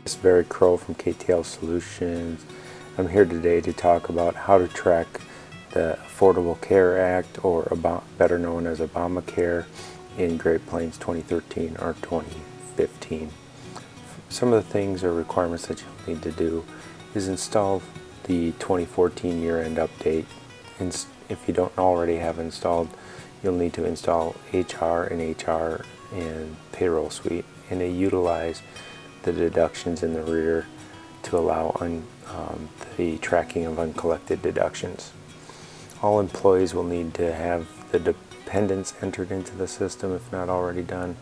This is Barry Crow from KTL Solutions. I'm here today to talk about how to track the Affordable Care Act, or better known as Obamacare, in Great Plains 2013 or 2015. Some of the things or requirements that you'll need to do is install the 2014 year-end update. And if you don't already have installed, you'll need to install HR and Payroll Suite, and they utilize the deductions in the rear to allow the tracking of uncollected deductions. All employees will need to have the dependents entered into the system if not already done,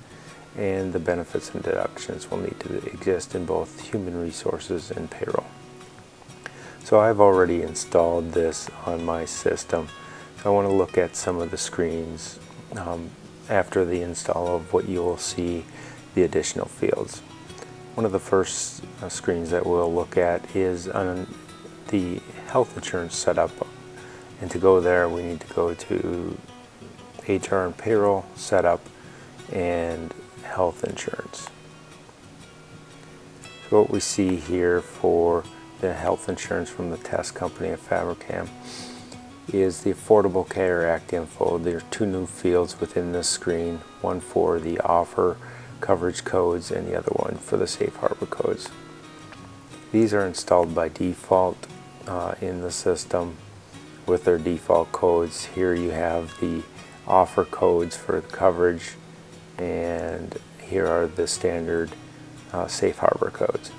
and the benefits and deductions will need to exist in both human resources and payroll. So I've already installed this on my system. So I want to look at some of the screens after the install of what you will see the additional fields. One of the first screens that we'll look at is on the health insurance setup, and to go there we need to go to HR and Payroll, Setup, and Health Insurance. So what we see here for the health insurance from the test company of Fabricam is the Affordable Care Act info. There are two new fields within this screen, one for the offer coverage codes and the other one for the safe harbor codes. These are installed by default in the system with their default codes. Here you have the offer codes for the coverage, and here are the standard safe harbor codes.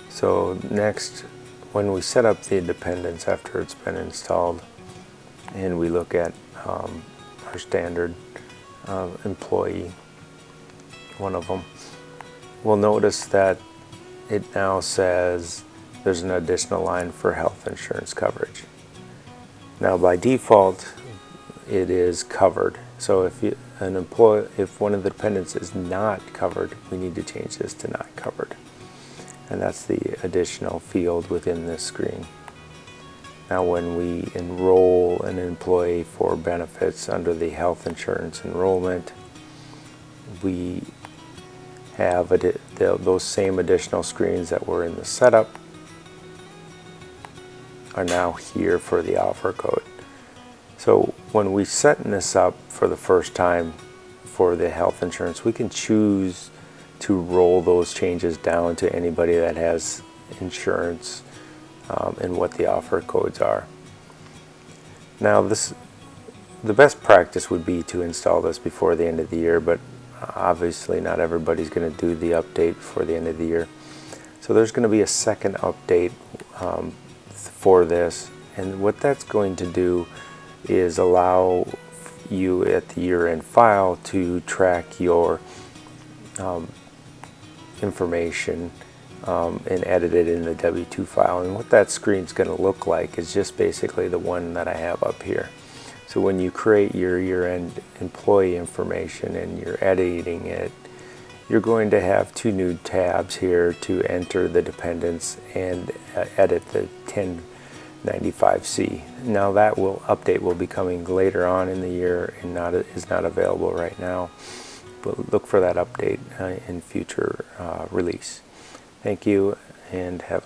So next, when we set up the dependents after it's been installed, and we look at our standard employee, one of them, we'll notice that it now says there's an additional line for health insurance coverage. Now by default it is covered, so if one of the dependents is not covered, we need to change this to not covered, and that's the additional field within this screen. Now when we enroll an employee for benefits under the health insurance enrollment, we have those same additional screens that were in the setup are now here for the offer code. So when we set this up for the first time for the health insurance, we can choose to roll those changes down to anybody that has insurance and what the offer codes are. Now the best practice would be to install this before the end of the year, but obviously not everybody's going to do the update before the end of the year. So there's going to be a second update for this, and what that's going to do is allow you at the year-end file to track your information and edit it in the W2 file. And what that screen's going to look like is just basically the one that I have up here. So when you create your year-end employee information and you're editing it, you're going to have two new tabs here to enter the dependents and edit the 1095C. Now that update will be coming later on in the year and is not available right now, but look for that update in future release. Thank you, and have